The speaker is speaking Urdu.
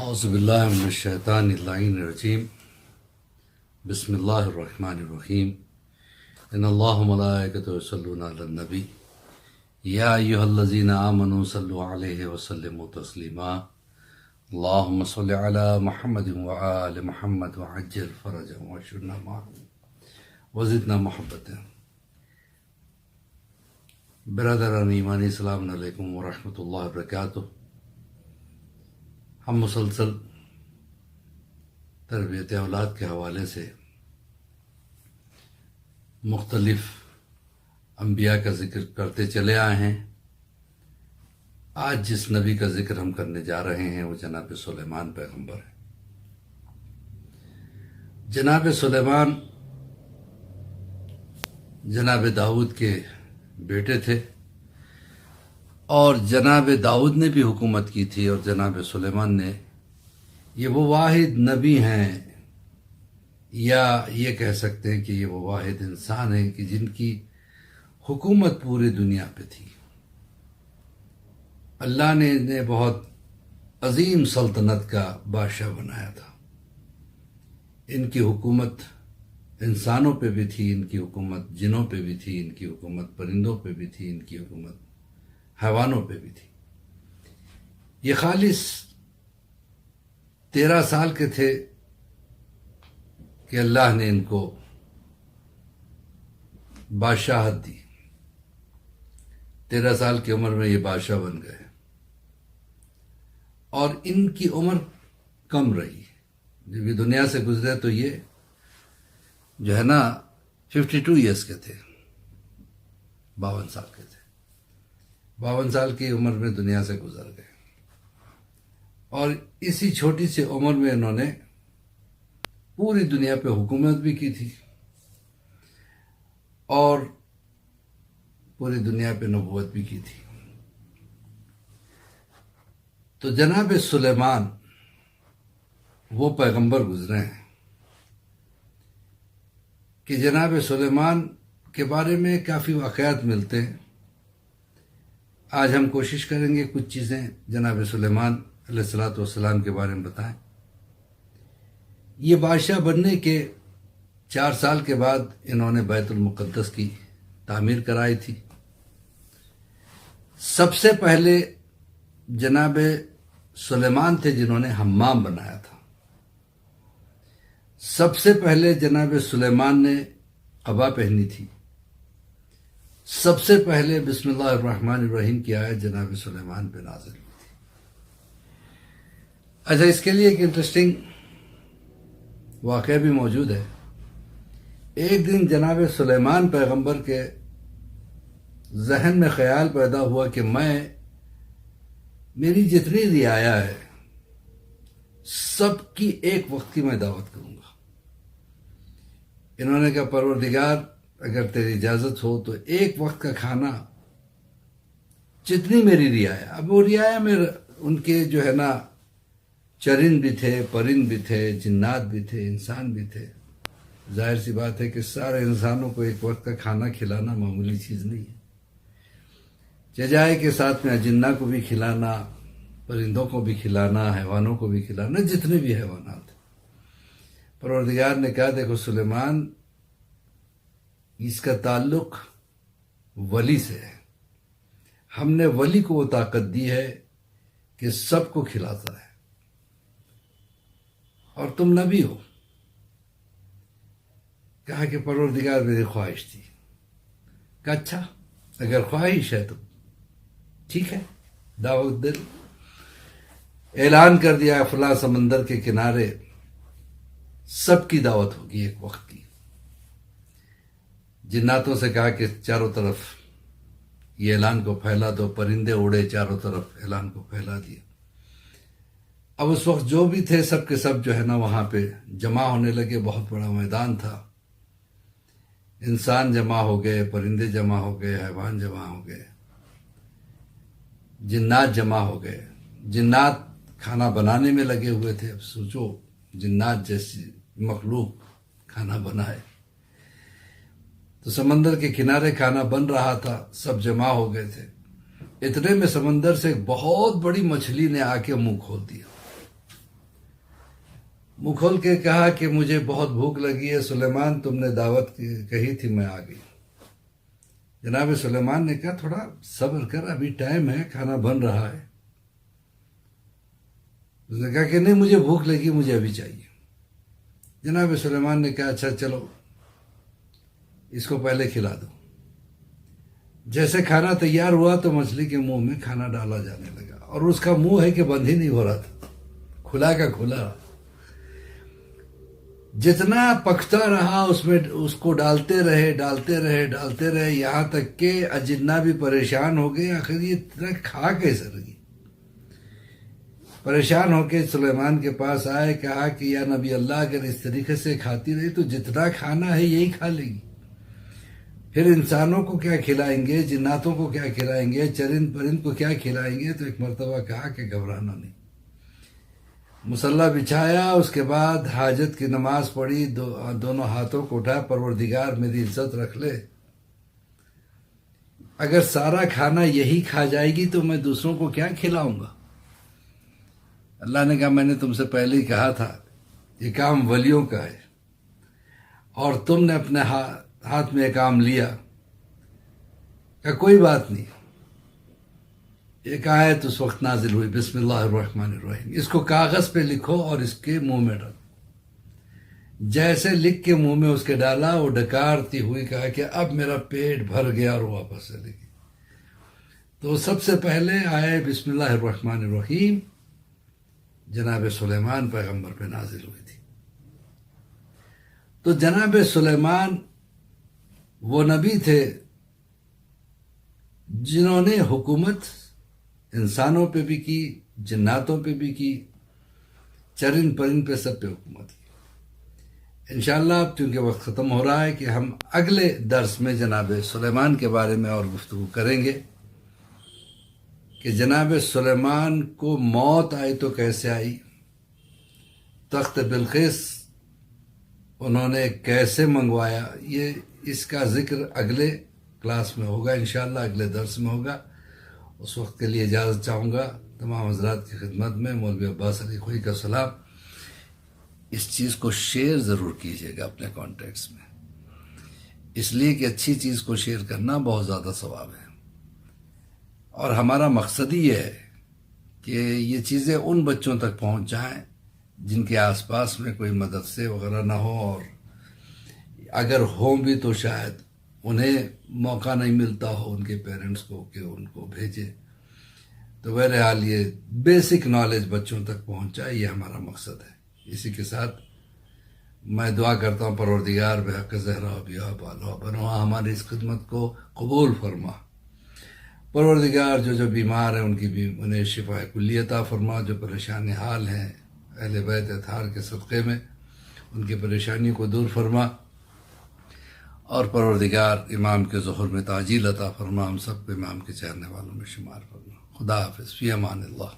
اعوذ باللہ من الشیطان اللعین الرجیم بسم اللہ الرحمن الرحیم ان اللہ ملائکتہ یصلون علی النبی یا ایہا الذین آمنوا صلوا علیہ وسلموا تسلیما اللہم صل علی محمد وآل محمد وعجل فرجهم واشرنا معهم وزدنا محبتا۔ برادران ایمانی، السلام علیکم ورحمۃ اللہ وبرکاتہ۔ ہم مسلسل تربیت اولاد کے حوالے سے مختلف انبیاء کا ذکر کرتے چلے آئے ہیں۔ آج جس نبی کا ذکر ہم کرنے جا رہے ہیں وہ جناب سلیمان پیغمبر ہے۔ جناب سلیمان جناب داؤد کے بیٹے تھے، اور جناب داؤد نے بھی حکومت کی تھی، اور جناب سلیمان نے، یہ وہ واحد نبی ہیں، یا یہ کہہ سکتے ہیں کہ یہ وہ واحد انسان ہیں کہ جن کی حکومت پوری دنیا پہ تھی۔ اللہ نے انہیں بہت عظیم سلطنت کا بادشاہ بنایا تھا۔ ان کی حکومت انسانوں پہ بھی تھی، ان کی حکومت جنوں پہ بھی تھی، ان کی حکومت پرندوں پہ بھی تھی، ان کی حکومت حیوانوں پہ بھی تھی۔ یہ خالص 13 سال کے تھے کہ اللہ نے ان کو بادشاہت دی۔ 13 سال کی عمر میں یہ بادشاہ بن گئے، اور ان کی عمر کم رہی۔ جب یہ دنیا سے گزرے تو یہ جو ہے نا 52 ایئرس کے تھے، 52 سال کے تھے۔ 52 سال کی عمر میں دنیا سے گزر گئے، اور اسی چھوٹی سی عمر میں انہوں نے پوری دنیا پہ حکومت بھی کی تھی، اور پوری دنیا پہ نبوت بھی کی تھی۔ تو جناب سلیمان وہ پیغمبر گزرے ہیں کہ جناب سلیمان کے بارے میں کافی واقعات ملتے ہیں۔ آج ہم کوشش کریں گے کچھ چیزیں جناب سلیمان علیہ السلام کے بارے میں بتائیں۔ یہ بادشاہ بننے کے 4 سال کے بعد انہوں نے بیت المقدس کی تعمیر کرائی تھی۔ سب سے پہلے جناب سلیمان تھے جنہوں نے حمام بنایا تھا۔ سب سے پہلے جناب سلیمان نے قبا پہنی تھی۔ سب سے پہلے بسم اللہ الرحمن الرحیم کی آیت جناب سلیمان پہ نازل ہوئی تھی۔ اچھا، اس کے لیے ایک انٹرسٹنگ واقعہ بھی موجود ہے۔ ایک دن جناب سلیمان پیغمبر کے ذہن میں خیال پیدا ہوا کہ میری جتنی رعایا ہے سب کی ایک وقت کی میں دعوت کروں گا۔ انہوں نے کہا پروردگار، اگر تیری اجازت ہو تو ایک وقت کا کھانا جتنی میری رعایا، اب وہ رعایا میں ان کے جو ہے نا چرند بھی تھے، پرند بھی تھے، جنات بھی تھے، انسان بھی تھے۔ ظاہر سی بات ہے کہ سارے انسانوں کو ایک وقت کا کھانا کھلانا معمولی چیز نہیں ہے۔ ججائے کے ساتھ میں اجنہ کو بھی کھلانا، پرندوں کو بھی کھلانا، حیوانوں کو بھی کھلانا، جتنے بھی حیوانات ہیں۔ پروردگار نے کہا دیکھو سلیمان، اس کا تعلق ولی سے ہے۔ ہم نے ولی کو وہ طاقت دی ہے کہ سب کو کھلاتا ہے، اور تم نبی ہو۔ کہا کہ پروردگار میری خواہش تھی۔ کہا اچھا، اگر خواہش ہے تو ٹھیک ہے، دعوت دے۔ اعلان کر دیا فلاں سمندر کے کنارے سب کی دعوت ہوگی ایک وقت کی۔ جناتوں سے کہا کہ چاروں طرف یہ اعلان کو پھیلا دو۔ پرندے اڑے چاروں طرف، اعلان کو پھیلا دیا۔ اب اس وقت جو بھی تھے سب کے سب جو ہے نا وہاں پہ جمع ہونے لگے۔ بہت بڑا میدان تھا، انسان جمع ہو گئے، پرندے جمع ہو گئے، حیوان جمع ہو گئے، جنات جمع ہو گئے۔ جنات کھانا بنانے میں لگے ہوئے تھے۔ اب سوچو جنات جیسی مخلوق کھانا بنائے۔ تو سمندر کے کنارے کھانا بن رہا تھا، سب جمع ہو گئے تھے۔ اتنے میں سمندر سے ایک بہت بڑی مچھلی نے آ کے منہ کھول دیا۔ منہ کھول کے کہا کہ مجھے بہت بھوک لگی ہے سلیمان، تم نے دعوت کہی تھی، میں آ گئی۔ جناب سلیمان نے کہا تھوڑا صبر کر، ابھی ٹائم ہے، کھانا بن رہا ہے۔ اس نے کہا کہ نہیں، مجھے بھوک لگی، مجھے ابھی چاہیے۔ جناب سلیمان نے کہا اچھا چلو اس کو پہلے کھلا دو۔ جیسے کھانا تیار ہوا تو مچھلی کے منہ میں کھانا ڈالا جانے لگا، اور اس کا منہ ہے کہ بند ہی نہیں ہو رہا تھا، کھلا کا کھلا۔ جتنا پکتا رہا اس میں اس کو ڈالتے رہے یہاں تک کہ اجنہ بھی پریشان ہو گئے، آخر یہ اتنا کھا کیسے رہی۔ پریشان ہو کے سلیمان کے پاس آئے، کہا کہ یا نبی اللہ، اگر اس طریقے سے کھاتی رہی تو جتنا کھانا ہے یہی کھا لے گی، پھر انسانوں کو کیا کھلائیں گے، جناتوں کو کیا کھلائیں گے، چرند پرند کو کیا کھلائیں گے۔ تو ایک مرتبہ کہا کہ گھبرانا نہیں، مصلی بچھایا، اس کے بعد حاجت کی نماز پڑھی، دونوں ہاتھوں کو اٹھا، پروردگار میری عزت رکھ لے، اگر سارا کھانا یہی کھا جائے گی تو میں دوسروں کو کیا کھلاؤں گا۔ اللہ نے کہا میں نے تم سے پہلے ہی کہا تھا یہ کام ولیوں کا ہے، اور تم نے اپنے ہاتھ میں یہ کام لیا۔ کہ کوئی بات نہیں، ایک آیت اس وقت نازل ہوئی، بسم اللہ الرحمن الرحیم، اس کو کاغذ پہ لکھو اور اس کے منہ میں ڈالو۔ جیسے لکھ کے منہ میں اس کے ڈالا، وہ ڈکارتی ہوئی کہا کہ اب میرا پیٹ بھر گیا، اور واپس چلے گی۔ تو سب سے پہلے آئے بسم اللہ الرحمن الرحیم جناب سلیمان پیغمبر پہ نازل ہوئی تھی۔ تو جناب سلیمان وہ نبی تھے جنہوں نے حکومت انسانوں پہ بھی کی، جناتوں پہ بھی کی، چرند پرند پہ سب پہ حکومت کی۔ انشاءاللہ اب چونکہ وقت ختم ہو رہا ہے کہ ہم اگلے درس میں جناب سلیمان کے بارے میں اور گفتگو کریں گے کہ جناب سلیمان کو موت آئی تو کیسے آئی، تخت بلقیس انہوں نے کیسے منگوایا، یہ اس کا ذکر اگلے کلاس میں ہوگا، انشاءاللہ اگلے درس میں ہوگا۔ اس وقت کے لیے اجازت چاہوں گا تمام حضرات کی خدمت میں۔ مولوی عباس علی خوئی کا سلام۔ اس چیز کو شیئر ضرور کیجیے گا اپنے کانٹیکٹس میں، اس لیے کہ اچھی چیز کو شیئر کرنا بہت زیادہ ثواب ہے، اور ہمارا مقصد ہی یہ ہے کہ یہ چیزیں ان بچوں تک پہنچ جائیں جن کے آس پاس میں کوئی مدرسے وغیرہ نہ ہو، اور اگر ہوں بھی تو شاید انہیں موقع نہیں ملتا ہو ان کے پیرنٹس کو کہ ان کو بھیجے۔ تو بہرحال یہ بیسک نالج بچوں تک پہنچائے، یہ ہمارا مقصد ہے۔ اسی کے ساتھ میں دعا کرتا ہوں پروردگار بحق زہرا بیا بالا بنوا ہماری اس خدمت کو قبول فرما۔ پروردگار جو بیمار ہیں انہیں شفا کلی عطا فرما، جو پریشان حال ہیں اہل بیت اطہار کے صدقے میں ان کی پریشانیوں کو دور فرما، اور پروردگار امام کے ظہور میں تعجیل عطا فرما، ہم سب کو امام کے چاہنے والوں میں شمار فرما۔ خدا حافظ، فی امان اللہ۔